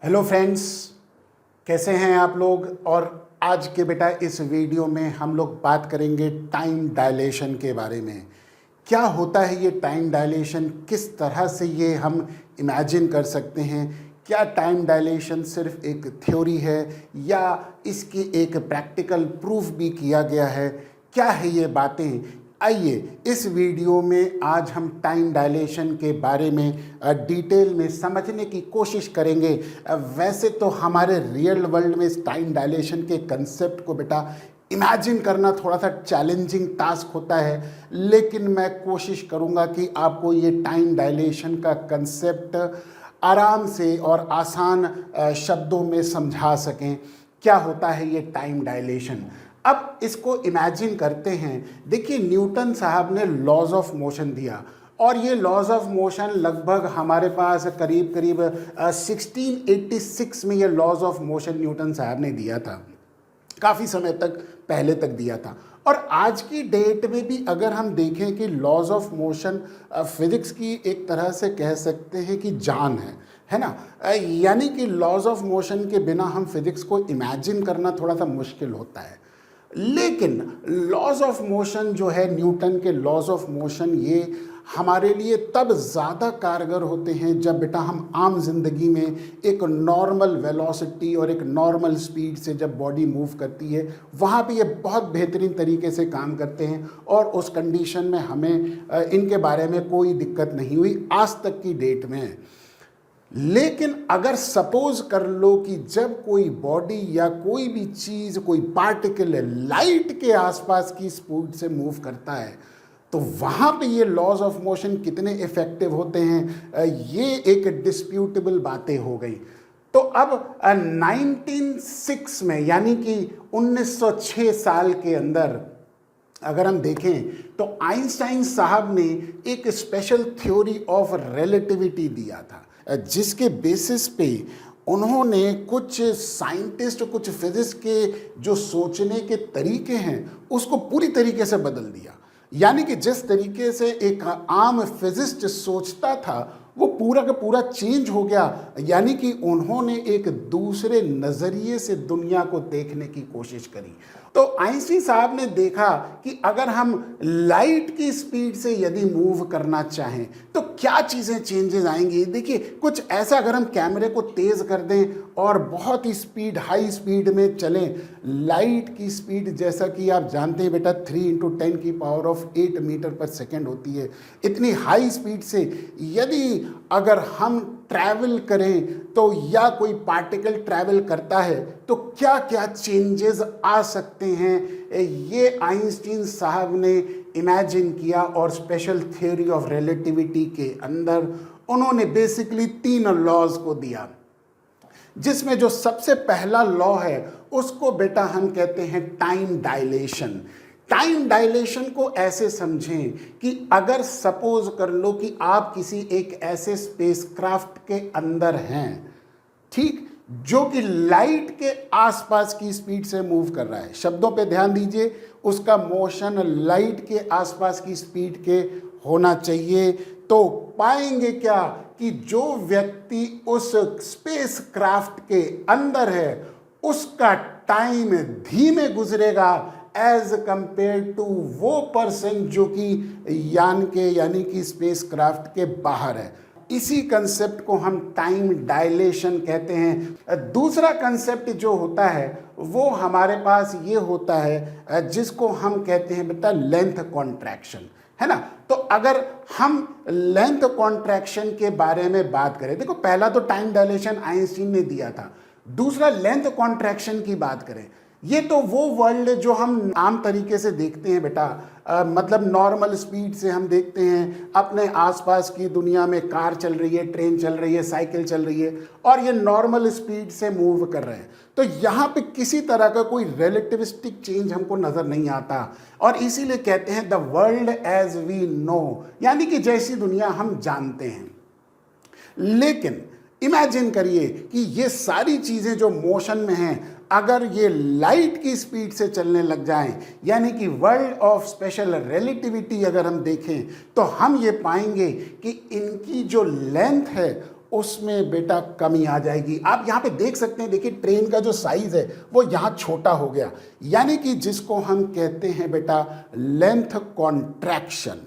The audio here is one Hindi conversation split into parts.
हेलो फ्रेंड्स, कैसे हैं आप लोग। और आज के बेटा इस वीडियो में हम लोग बात करेंगे टाइम डायलेशन के बारे में। क्या होता है ये टाइम डायलेशन, किस तरह से ये हम इमेजिन कर सकते हैं। क्या टाइम डायलेशन सिर्फ एक थ्योरी है या इसकी एक प्रैक्टिकल प्रूफ भी किया गया है। क्या है ये बातें, आइए इस वीडियो में आज हम टाइम डायलेशन के बारे में डिटेल में समझने की कोशिश करेंगे। वैसे तो हमारे रियल वर्ल्ड में इस टाइम डायलेशन के कंसेप्ट को बेटा इमेजिन करना थोड़ा सा चैलेंजिंग टास्क होता है, लेकिन मैं कोशिश करूंगा कि आपको ये टाइम डायलेशन का कंसेप्ट आराम से और आसान शब्दों में समझा सकें। क्या होता है ये टाइम डायलेशन। अब इसको इमेजिन करते हैं। देखिए, न्यूटन साहब ने लॉज ऑफ मोशन दिया और ये लॉज ऑफ मोशन लगभग हमारे पास करीब करीब 1686 में ये लॉज ऑफ मोशन न्यूटन साहब ने दिया था। काफ़ी समय तक पहले तक दिया था। और आज की डेट में भी अगर हम देखें कि लॉज ऑफ मोशन फिजिक्स की एक तरह से कह सकते हैं कि जान है ना। यानी कि लॉज ऑफ मोशन के बिना हम फिजिक्स को इमेजिन करना थोड़ा सा मुश्किल होता है। लेकिन लॉज ऑफ मोशन जो है, न्यूटन के लॉज ऑफ मोशन, ये हमारे लिए तब ज़्यादा कारगर होते हैं जब बेटा हम आम जिंदगी में एक नॉर्मल वेलोसिटी और एक नॉर्मल स्पीड से जब बॉडी मूव करती है, वहाँ पे ये बहुत बेहतरीन तरीके से काम करते हैं। और उस कंडीशन में हमें इनके बारे में कोई दिक्कत नहीं हुई आज तक की डेट में। लेकिन अगर सपोज कर लो कि जब कोई बॉडी या कोई भी चीज़, कोई पार्टिकल लाइट के आसपास की स्पीड से मूव करता है, तो वहाँ पे ये लॉज ऑफ मोशन कितने इफेक्टिव होते हैं, ये एक डिस्प्यूटेबल बातें हो गई। तो अब 1906 में, यानी कि 1906 साल के अंदर अगर हम देखें तो आइंस्टाइन साहब ने एक स्पेशल थ्योरी ऑफ रिलेटिविटी दिया था, जिसके बेसिस पे उन्होंने कुछ साइंटिस्ट, कुछ फिजिक्स के जो सोचने के तरीके हैं उसको पूरी तरीके से बदल दिया। यानी कि जिस तरीके से एक आम फिजिस्ट सोचता था वो पूरा का पूरा चेंज हो गया। यानी कि उन्होंने एक दूसरे नज़रिए से दुनिया को देखने की कोशिश करी। तो आइंस्टीन साहब ने देखा कि अगर हम लाइट की स्पीड से यदि मूव करना चाहें तो क्या चीज़ें चेंजेस आएंगी। देखिए, कुछ ऐसा, अगर हम कैमरे को तेज़ कर दें और बहुत ही स्पीड, हाई स्पीड में चलें, लाइट की स्पीड जैसा कि आप जानते हैं बेटा 3 × 10⁸ मीटर पर सेकेंड होती है। इतनी हाई स्पीड से यदि अगर हम ट्रैवल करें तो, या कोई पार्टिकल ट्रैवल करता है तो क्या क्या चेंजेस आ सकते हैं, ये आइंस्टीन साहब ने इमेजिन किया। और स्पेशल थ्योरी ऑफ रिलेटिविटी के अंदर उन्होंने बेसिकली 3 लॉज को दिया, जिसमें जो सबसे पहला लॉ है उसको बेटा हम कहते हैं टाइम डायलेशन। टाइम डायलेशन को ऐसे समझें कि अगर सपोज कर लो कि आप किसी एक ऐसे स्पेसक्राफ्ट के अंदर हैं, ठीक, जो कि लाइट के आसपास की स्पीड से मूव कर रहा है। शब्दों पे ध्यान दीजिए, उसका मोशन लाइट के आसपास की स्पीड के होना चाहिए। तो पाएंगे क्या कि जो व्यक्ति उस स्पेसक्राफ्ट के अंदर है उसका टाइम धीमे गुजरेगा एज कंपेयर टू वो पर्सन जो कि यान के, यानी कि स्पेसक्राफ्ट के बाहर है। इसी कंसेप्ट को हम टाइम डायलेशन कहते हैं। दूसरा कंसेप्ट जो होता है वो हमारे पास ये होता है, जिसको हम कहते हैं बेटा लेंथ कॉन्ट्रैक्शन, है ना। तो अगर हम लेंथ कॉन्ट्रैक्शन के बारे में बात करें, देखो पहला तो टाइम डायलेशन आइंस्टीन ने दिया था, दूसरा लेंथ कॉन्ट्रैक्शन की बात करें, ये तो वो वर्ल्ड जो हम आम तरीके से देखते हैं बेटा, मतलब नॉर्मल स्पीड से हम देखते हैं अपने आसपास की दुनिया में, कार चल रही है, ट्रेन चल रही है, साइकिल चल रही है, और ये नॉर्मल स्पीड से मूव कर रहे हैं। तो यहाँ पे किसी तरह का कोई रिलेटिविस्टिक चेंज हमको नज़र नहीं आता, और इसीलिए कहते हैं the world as we know, यानी कि जैसी दुनिया हम जानते हैं। लेकिन इमेजिन करिए कि ये सारी चीज़ें जो मोशन में हैं, अगर ये लाइट की स्पीड से चलने लग जाएं, यानी कि वर्ल्ड ऑफ स्पेशल रिलेटिविटी अगर हम देखें, तो हम ये पाएंगे कि इनकी जो लेंथ है उसमें बेटा कमी आ जाएगी। आप यहाँ पे देख सकते हैं, देखिए ट्रेन का जो साइज है वो यहाँ छोटा हो गया, यानी कि जिसको हम कहते हैं बेटा लेंथ कॉन्ट्रैक्शन।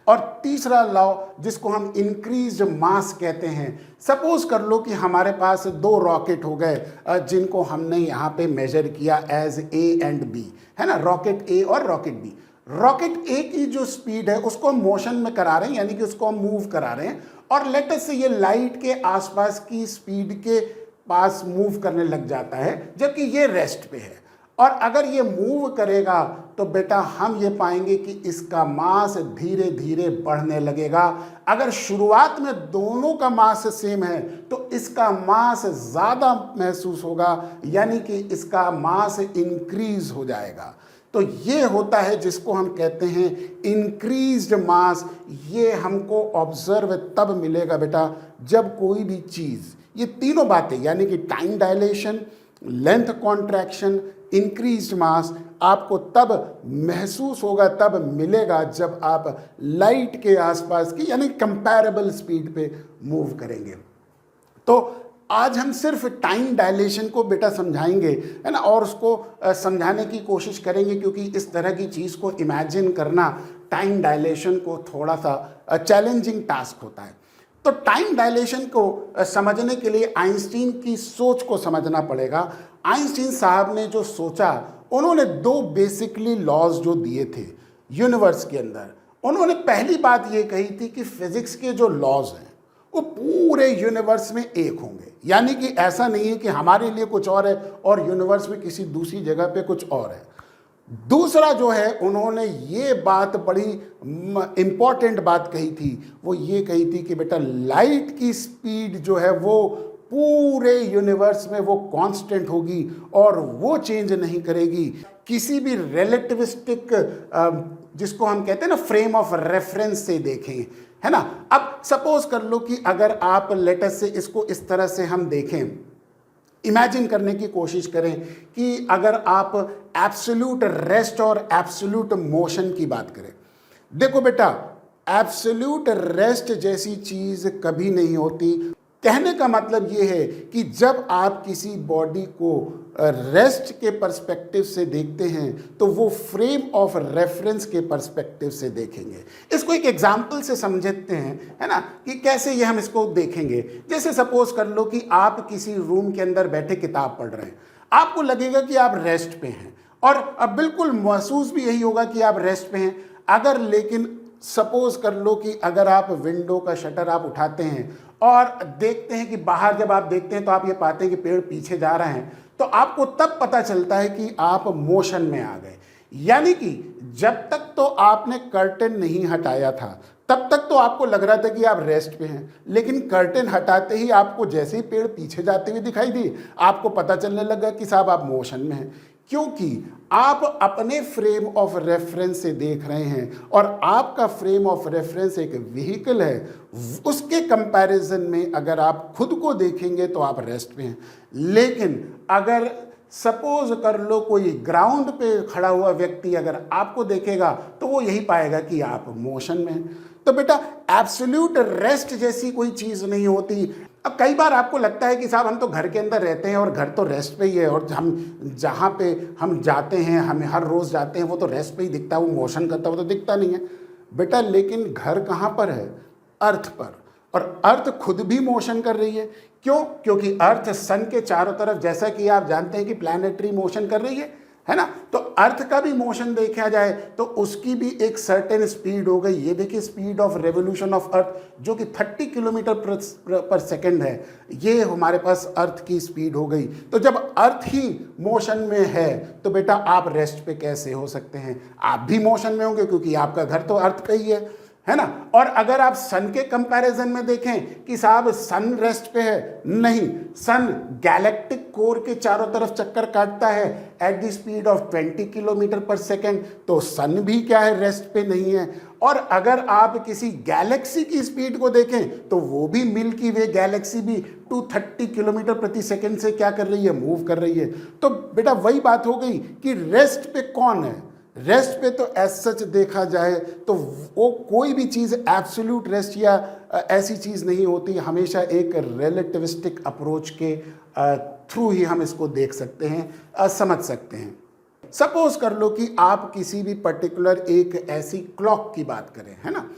और तीसरा लॉ जिसको हम इंक्रीज मास कहते हैं, सपोज कर लो कि हमारे पास दो रॉकेट हो गए जिनको हमने यहाँ पे मेजर किया एज ए एंड बी, है ना, रॉकेट ए और रॉकेट बी। रॉकेट ए की जो स्पीड है उसको हम मोशन में करा रहे हैं, यानी कि उसको हम मूव करा रहे हैं, और लेट अस से ये लाइट के आसपास की स्पीड के पास मूव करने लग जाता है, जबकि ये रेस्ट पे है। और अगर ये मूव करेगा तो बेटा हम ये पाएंगे कि इसका मास धीरे धीरे बढ़ने लगेगा। अगर शुरुआत में दोनों का मास सेम है तो इसका मास ज़्यादा महसूस होगा, यानी कि इसका मास इंक्रीज हो जाएगा। तो ये होता है जिसको हम कहते हैं इंक्रीज्ड मास। ये हमको ऑब्जर्व तब मिलेगा बेटा जब कोई भी चीज़, ये तीनों बातें यानी कि time dilation, length contraction, increased mass आपको तब महसूस होगा, तब मिलेगा जब आप लाइट के आसपास की यानी कंपैरेबल स्पीड पे मूव करेंगे। तो आज हम सिर्फ टाइम डायलेशन को बेटा समझाएंगे, है ना, और उसको समझाने की कोशिश करेंगे, क्योंकि इस तरह की चीज़ को इमेजिन करना टाइम डायलेशन को थोड़ा सा चैलेंजिंग टास्क होता है। तो टाइम डायलेशन को समझने के लिए आइंस्टीन की सोच को समझना पड़ेगा। आइंस्टीन साहब ने जो सोचा, उन्होंने दो बेसिकली लॉज जो दिए थे यूनिवर्स के अंदर, उन्होंने पहली बात ये कही थी कि फिजिक्स के जो लॉज हैं वो पूरे यूनिवर्स में एक होंगे, यानी कि ऐसा नहीं है कि हमारे लिए कुछ और है और यूनिवर्स में किसी दूसरी जगह पे कुछ और है। दूसरा जो है, उन्होंने ये बात बड़ी इंपॉर्टेंट बात कही थी, वो ये कही थी कि बेटा लाइट की स्पीड जो है वो पूरे यूनिवर्स में वो कांस्टेंट होगी और वो चेंज नहीं करेगी। किसी भी रिलेटिविस्टिक जिसको हम कहते हैं ना फ्रेम ऑफ रेफरेंस से देखें, है ना। अब सपोज कर लो कि अगर आप लेटस से इसको इस तरह से हम देखें, इमेजिन करने की कोशिश करें कि अगर आप एब्सोल्यूट रेस्ट और एब्सोल्यूट मोशन की बात करें। देखो बेटा, एब्सोल्यूट रेस्ट जैसी चीज़ कभी नहीं होती। कहने का मतलब ये है कि जब आप किसी बॉडी को रेस्ट के पर्सपेक्टिव से देखते हैं तो वो फ्रेम ऑफ रेफरेंस के पर्सपेक्टिव से देखेंगे। इसको एक एग्जाम्पल से समझते हैं, है ना, कि कैसे ये हम इसको देखेंगे। जैसे सपोज कर लो कि आप किसी रूम के अंदर बैठे किताब पढ़ रहे हैं, आपको लगेगा कि आप रेस्ट पे हैं, और अब बिल्कुल महसूस भी यही होगा कि आप रेस्ट पे हैं। अगर लेकिन सपोज कर लो कि अगर आप विंडो का शटर आप उठाते हैं और देखते हैं कि बाहर जब आप देखते हैं तो आप ये पाते हैं कि पेड़ पीछे जा रहे हैं, तो आपको तब पता चलता है कि आप मोशन में आ गए। यानी कि जब तक तो आपने कर्टेन नहीं हटाया था तब तक तो आपको लग रहा था कि आप रेस्ट पे हैं, लेकिन कर्टेन हटाते ही आपको जैसे ही पेड़ पीछे जाते हुए दिखाई दिए, आपको पता चलने लगा कि साहब आप मोशन में हैं, क्योंकि आप अपने फ्रेम ऑफ रेफरेंस से देख रहे हैं और आपका फ्रेम ऑफ रेफरेंस एक व्हीकल है। उसके कंपैरिजन में अगर आप खुद को देखेंगे तो आप रेस्ट में हैं, लेकिन अगर सपोज कर लो कोई ग्राउंड पे खड़ा हुआ व्यक्ति अगर आपको देखेगा तो वो यही पाएगा कि आप मोशन में हैं। तो बेटा एब्सोल्यूट रेस्ट जैसी कोई चीज़ नहीं होती। अब कई बार आपको लगता है कि साहब हम तो घर के अंदर रहते हैं और घर तो रेस्ट पे ही है, और हम जहाँ पे हम जाते हैं, हमें हर रोज़ जाते हैं, वो तो रेस्ट पे ही दिखता है, वो मोशन करता है, वो तो दिखता नहीं है बेटा। लेकिन घर कहाँ पर है? अर्थ पर, और अर्थ खुद भी मोशन कर रही है। क्यों? क्योंकि अर्थ सन के चारों तरफ, जैसा कि आप जानते हैं कि प्लैनेटरी मोशन कर रही है ना। तो अर्थ का भी मोशन देखा जाए तो उसकी भी एक सर्टेन स्पीड हो गई। ये देखिए speed of revolution of earth जो कि 30 किलोमीटर पर सेकेंड है, ये हमारे पास अर्थ की स्पीड हो गई। तो जब अर्थ ही मोशन में है तो बेटा आप रेस्ट पे कैसे हो सकते हैं? आप भी मोशन में होंगे क्योंकि आपका घर तो अर्थ पे ही है ना। और अगर आप सन के कंपैरिजन में देखें कि साहब सन रेस्ट पे है, नहीं, सन गैलेक्टिक कोर के चारों तरफ चक्कर काटता है at the speed of 20 kilometre पर सेकेंड, तो सन भी क्या है? रेस्ट पे नहीं है। और अगर आप किसी गैलेक्सी की स्पीड को देखें तो वो भी मिल्की वे गैलेक्सी भी 230 किलोमीटर प्रति सेकेंड से क्या कर रही है? मूव कर रही है। तो बेटा वही बात हो गई कि रेस्ट पे कौन है? रेस्ट पे तो एज सच देखा जाए तो वो कोई भी चीज़ एब्सोल्यूट रेस्ट या ऐसी चीज़ नहीं होती, हमेशा एक रिलेटिविस्टिक अप्रोच के थ्रू ही हम इसको देख सकते हैं, समझ सकते हैं। सपोज कर लो कि आप किसी भी पर्टिकुलर एक ऐसी क्लॉक की बात करें, है ना,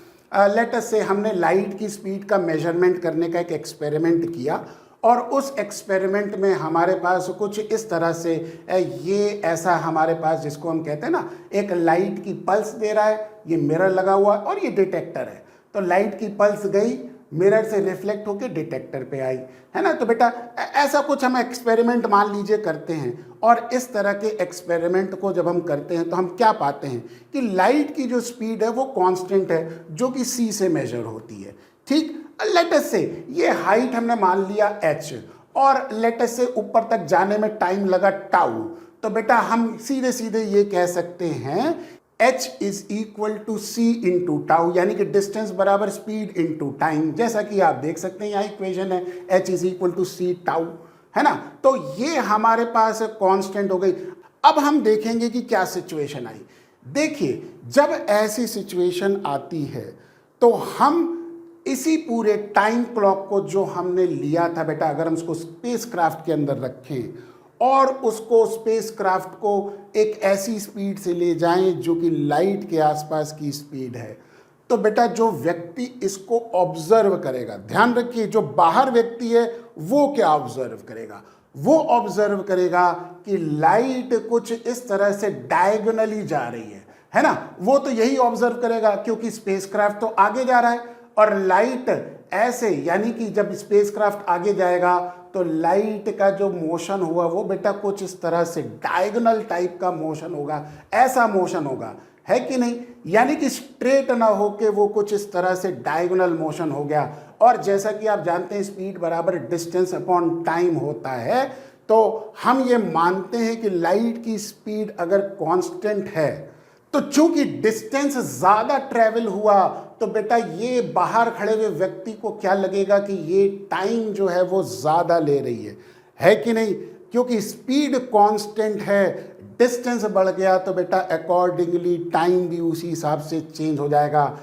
लेट अस से हमने लाइट की स्पीड का मेजरमेंट करने का एक एक्सपेरिमेंट किया और उस एक्सपेरिमेंट में हमारे पास कुछ इस तरह से ये ऐसा हमारे पास जिसको हम कहते हैं ना, एक लाइट की पल्स दे रहा है, ये मिरर लगा हुआ और ये डिटेक्टर है। तो लाइट की पल्स गई, मिरर से रिफ्लेक्ट होकर डिटेक्टर पे आई, है ना। तो बेटा ऐसा कुछ हम एक्सपेरिमेंट मान लीजिए करते हैं, और इस तरह के एक्सपेरिमेंट को जब हम करते हैं तो हम क्या पाते हैं कि लाइट की जो स्पीड है वो कांस्टेंट है, जो कि c से मेजर होती है। ठीक, लेट अस से ये हाइट हमने मान लिया h, और लेट अस से ऊपर तक जाने में टाइम लगा टाउ। तो बेटा हम सीधे सीधे ये कह सकते हैं h is equal to c into tau, यानी कि डिस्टेंस बराबर स्पीड इंटू टाइम। जैसा कि आप देख सकते हैं यहाँ इक्वेशन है h is equal to c tau, है ना। तो ये हमारे पास कांस्टेंट हो गई। अब हम देखेंगे कि क्या सिचुएशन आई। देखिए, जब ऐसी सिचुएशन आती है तो हम इसी पूरे टाइम क्लॉक को जो हमने लिया था बेटा, अगर हम उसको स्पेसक्राफ्ट के अंदर रखें और उसको स्पेसक्राफ्ट को एक ऐसी स्पीड से ले जाएं जो कि लाइट के आसपास की स्पीड है, तो बेटा जो व्यक्ति इसको ऑब्जर्व करेगा, ध्यान रखिए जो बाहर व्यक्ति है वो क्या ऑब्जर्व करेगा, वो ऑब्जर्व करेगा कि लाइट कुछ इस तरह से डायगोनली जा रही है ना। वो तो यही ऑब्जर्व करेगा क्योंकि स्पेसक्राफ्ट तो आगे जा रहा है, और लाइट ऐसे, यानी कि जब स्पेसक्राफ्ट आगे जाएगा तो लाइट का जो मोशन हुआ वो बेटा कुछ इस तरह से डायगोनल टाइप का मोशन होगा, ऐसा मोशन होगा, है कि नहीं। यानी कि स्ट्रेट ना होके वो कुछ इस तरह से डायगोनल मोशन हो गया। और जैसा कि आप जानते हैं स्पीड बराबर डिस्टेंस अपॉन टाइम होता है, तो हम ये मानते हैं कि लाइट की स्पीड अगर कांस्टेंट है तो चूंकि डिस्टेंस ज्यादा ट्रेवल हुआ तो बेटा ये बाहर खड़े हुए व्यक्ति को क्या लगेगा कि ये टाइम जो है वो ज्यादा ले रही है कि नहीं। क्योंकि स्पीड कांस्टेंट है, डिस्टेंस बढ़ गया तो बेटा अकॉर्डिंगली टाइम भी उसी हिसाब से चेंज हो जाएगा।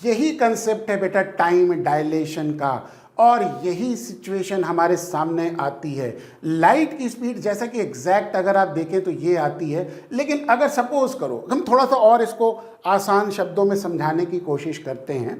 यही कंसेप्ट है बेटा टाइम डायलेशन का, और यही सिचुएशन हमारे सामने आती है। लाइट की स्पीड जैसा कि एग्जैक्ट अगर आप देखें तो ये आती है, लेकिन अगर सपोज करो हम थोड़ा सा और इसको आसान शब्दों में समझाने की कोशिश करते हैं।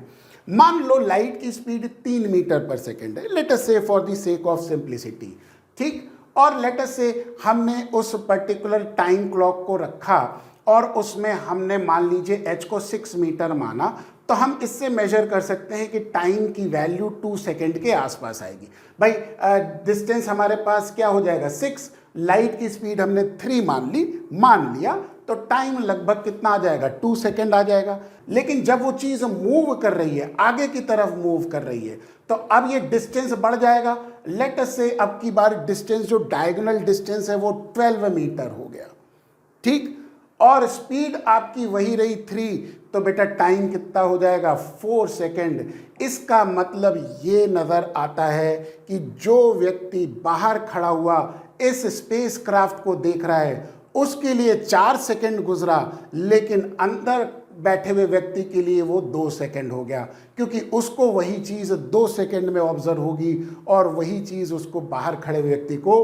मान लो लाइट की स्पीड 3 मीटर पर सेकेंड है, लेट अस से for the sake of simplicity, ठीक। और लेट अस से हमने उस पर्टिकुलर टाइम क्लॉक को रखा और उसमें हमने मान लीजिए h को 6 मीटर माना, तो हम इससे मेजर कर सकते हैं कि टाइम की वैल्यू 2 सेकेंड के आसपास आएगी। भाई डिस्टेंस हमारे पास क्या हो जाएगा 6, लाइट की स्पीड हमने 3 मान लिया, तो टाइम लगभग कितना आ जाएगा 2 सेकेंड आ जाएगा। लेकिन जब वो चीज़ मूव कर रही है, आगे की तरफ मूव कर रही है, तो अब ये डिस्टेंस बढ़ जाएगा। लेट अस से अब की बार डिस्टेंस जो डायगोनल डिस्टेंस है वो 12 मीटर हो गया, ठीक। और स्पीड आपकी वही रही 3, तो बेटा टाइम कितना हो जाएगा 4 सेकेंड। इसका मतलब ये नज़र आता है कि जो व्यक्ति बाहर खड़ा हुआ इस स्पेसक्राफ्ट को देख रहा है उसके लिए 4 सेकेंड गुजरा, लेकिन अंदर बैठे हुए व्यक्ति के लिए वो 2 सेकेंड हो गया, क्योंकि उसको वही चीज़ 2 सेकेंड में ऑब्जर्व होगी और वही चीज़ उसको बाहर खड़े हुए व्यक्ति को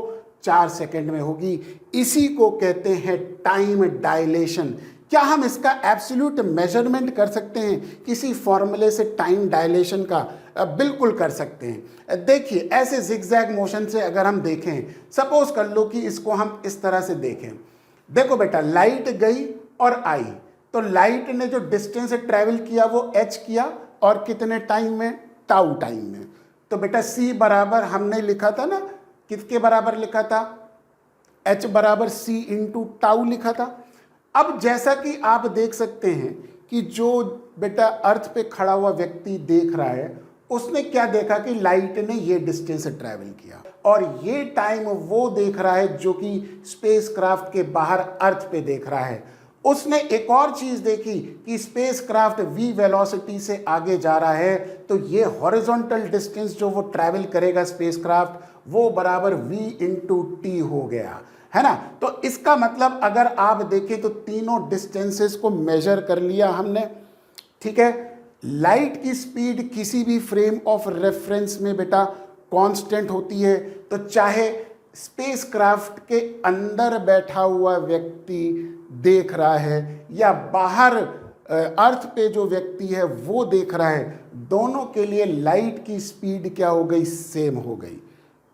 4 सेकेंड में होगी। इसी को कहते हैं टाइम डायलेशन। क्या हम इसका एब्सोल्यूट मेजरमेंट कर सकते हैं किसी फॉर्मूले से टाइम डायलेशन का? बिल्कुल कर सकते हैं। देखिए ऐसे जिगजैग मोशन से अगर हम देखें, सपोज कर लो कि इसको हम इस तरह से देखें। देखो बेटा लाइट गई और आई, तो लाइट ने जो डिस्टेंस ट्रेवल किया वो h किया, और कितने टाइम में, टाउ टाइम में। तो बेटा c बराबर हमने लिखा था ना, किसके बराबर लिखा था, h बराबर c इंटू टाउ लिखा था। अब जैसा कि आप देख सकते हैं कि जो बेटा अर्थ पे खड़ा हुआ व्यक्ति देख रहा है, उसने क्या देखा कि लाइट ने ये डिस्टेंस ट्रैवल किया, और ये टाइम वो देख रहा है जो कि स्पेसक्राफ्ट के बाहर अर्थ पे देख रहा है। उसने एक और चीज देखी कि स्पेसक्राफ्ट v वेलोसिटी से आगे जा रहा है, तो ये हॉरिजॉन्टल डिस्टेंस जो वो ट्रैवल करेगा स्पेसक्राफ्ट, वो बराबर v इंटू टी हो गया। है ना। तो इसका मतलब अगर आप देखें तो तीनों डिस्टेंसेस को मेजर कर लिया हमने, ठीक है। लाइट की स्पीड किसी भी फ्रेम ऑफ रेफरेंस में बेटा कांस्टेंट होती है, तो चाहे स्पेसक्राफ्ट के अंदर बैठा हुआ व्यक्ति देख रहा है या बाहर अर्थ पे जो व्यक्ति है वो देख रहा है, दोनों के लिए लाइट की स्पीड क्या हो गई, सेम हो गई।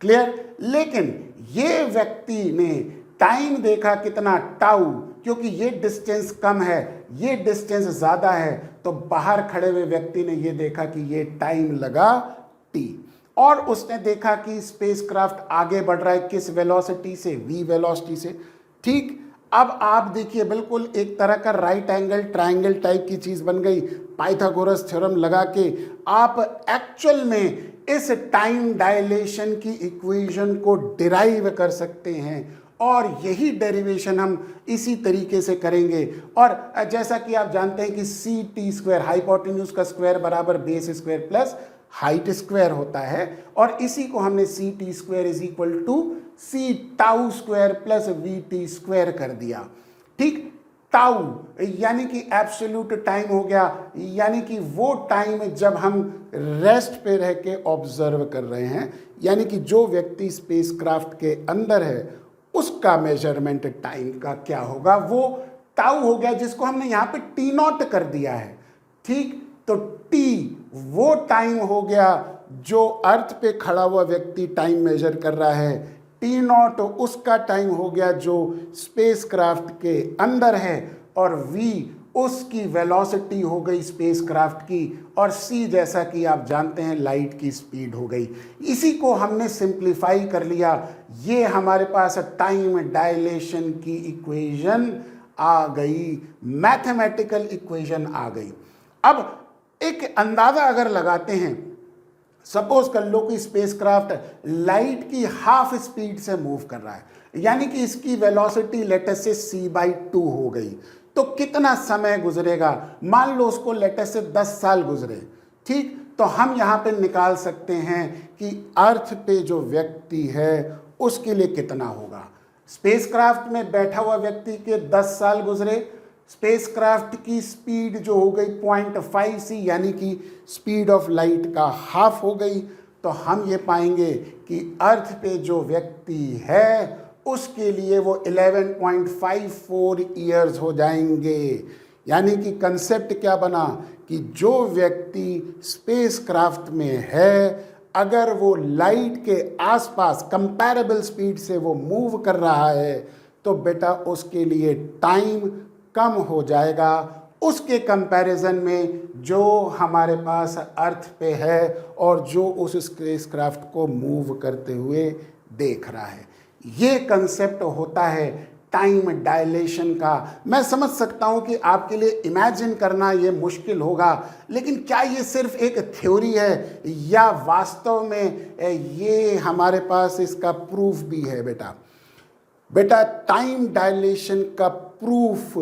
क्लियर। लेकिन ये व्यक्ति ने टाइम देखा कितना, टाउ, क्योंकि ये डिस्टेंस कम है, ये डिस्टेंस ज्यादा है, तो बाहर खड़े हुए व्यक्ति ने ये देखा कि ये टाइम लगा टी, और उसने देखा कि स्पेसक्राफ्ट आगे बढ़ रहा है किस वेलोसिटी से, v वेलोसिटी से। ठीक। अब आप देखिए बिल्कुल एक तरह का राइट एंगल ट्रायंगल टाइप की चीज बन गई। पाइथागोरस थ्योरम लगा के आप एक्चुअल में इस टाइम डायलेशन की इक्वेशन को डिराइव कर सकते हैं, और यही डेरिवेशन हम इसी तरीके से करेंगे। और जैसा कि आप जानते हैं कि सी टी स्क्वायर, हाइपोटेन्यूज का स्क्वायर बराबर base square plus height square होता है, और इसी को हमने c t square is equal to c tau square plus v t square कर दिया। ठीक। टाउ यानी कि एब्सोल्यूट टाइम हो गया, यानी कि वो टाइम जब हम रेस्ट पे रह के ऑब्जर्व कर रहे हैं, यानी कि जो व्यक्ति स्पेसक्राफ्ट के अंदर है उसका मेजरमेंट टाइम का क्या होगा, वो टाउ हो गया, जिसको हमने यहाँ पे टी नॉट कर दिया है। ठीक। तो टी वो टाइम हो गया जो अर्थ पे खड़ा हुआ व्यक्ति टाइम मेजर कर रहा है, टी नॉट उसका टाइम हो गया जो स्पेसक्राफ्ट के अंदर है, और वी उसकी वेलोसिटी हो गई स्पेसक्राफ्ट की, और सी जैसा कि आप जानते हैं लाइट की स्पीड हो गई। इसी को हमने सिंप्लीफाई कर लिया, ये हमारे पास टाइम डायलेशन की इक्वेशन आ गई, मैथमेटिकल इक्वेशन आ गई। अब एक अंदाजा अगर लगाते हैं, सपोज कर लो कि स्पेसक्राफ्ट लाइट की हाफ स्पीड से मूव कर रहा है, यानी कि इसकी वेलोसिटी लेटेस्ट से c/2 हो गई, तो कितना समय गुजरेगा। मान लो उसको लेटेस्ट से 10 साल गुजरे। ठीक। तो हम यहाँ पे निकाल सकते हैं कि अर्थ पे जो व्यक्ति है उसके लिए कितना होगा। स्पेसक्राफ्ट में बैठा हुआ व्यक्ति के 10 साल गुजरे, स्पेसक्राफ्ट की स्पीड जो हो गई 0.5 c, यानी कि स्पीड ऑफ लाइट का हाफ हो गई, तो हम ये पाएंगे कि अर्थ पे जो व्यक्ति है उसके लिए वो 11.54 ईयर्स हो जाएंगे। यानी कि कंसेप्ट क्या बना कि जो व्यक्ति स्पेसक्राफ्ट में है, अगर वो लाइट के आसपास कंपैरेबल स्पीड से वो मूव कर रहा है, तो बेटा उसके लिए टाइम कम हो जाएगा उसके कंपैरिजन में जो हमारे पास अर्थ पे है और जो उस स्पेसक्राफ्ट को मूव करते हुए देख रहा है। ये कंसेप्ट होता है टाइम डायलेशन का। मैं समझ सकता हूँ कि आपके लिए इमेजिन करना ये मुश्किल होगा, लेकिन क्या ये सिर्फ एक थ्योरी है या वास्तव में ये हमारे पास इसका प्रूफ भी है। बेटा टाइम डायलेशन का प्रूफ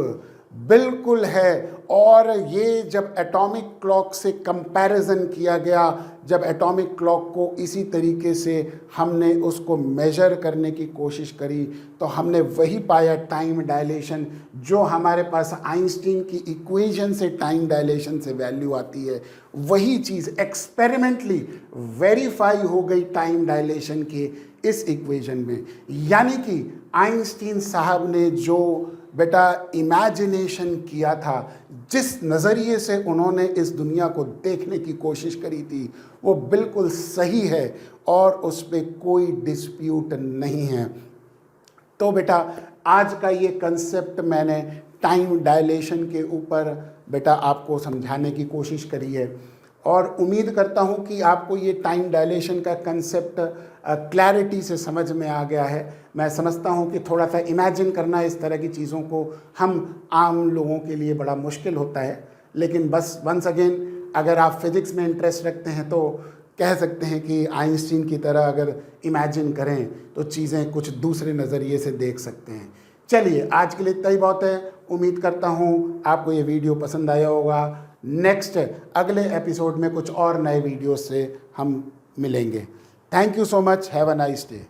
बिल्कुल है, और ये जब एटॉमिक क्लॉक से कंपैरिजन किया गया, जब एटॉमिक क्लॉक को इसी तरीके से हमने उसको मेजर करने की कोशिश करी, तो हमने वही पाया टाइम डायलेशन जो हमारे पास आइंस्टीन की इक्वेशन से टाइम डायलेशन से वैल्यू आती है, वही चीज़ एक्सपेरिमेंटली वेरीफाई हो गई टाइम डायलेशन के इस इक्वेशन में। यानी कि आइंस्टीन साहब ने जो बेटा इमेजिनेशन किया था, जिस नज़रिए से उन्होंने इस दुनिया को देखने की कोशिश करी थी, वो बिल्कुल सही है और उस पर कोई डिस्प्यूट नहीं है। तो बेटा आज का ये कंसेप्ट मैंने टाइम डायलेशन के ऊपर बेटा आपको समझाने की कोशिश करी है, और उम्मीद करता हूँ कि आपको ये टाइम डायलेशन का कंसेप्ट क्लैरिटी से समझ में आ गया है। मैं समझता हूँ कि थोड़ा सा इमेजिन करना इस तरह की चीज़ों को हम आम लोगों के लिए बड़ा मुश्किल होता है, लेकिन बस वंस अगेन अगर आप फिज़िक्स में इंटरेस्ट रखते हैं तो कह सकते हैं कि आइंस्टीन की तरह अगर इमेजिन करें तो चीज़ें कुछ दूसरे नज़रिए से देख सकते हैं। चलिए आज के लिए इतना ही बहुत है। उम्मीद करता हूँ आपको ये वीडियो पसंद आया होगा। नेक्स्ट अगले एपिसोड में कुछ और नए वीडियो से हम मिलेंगे। Thank you so much. Have a nice day.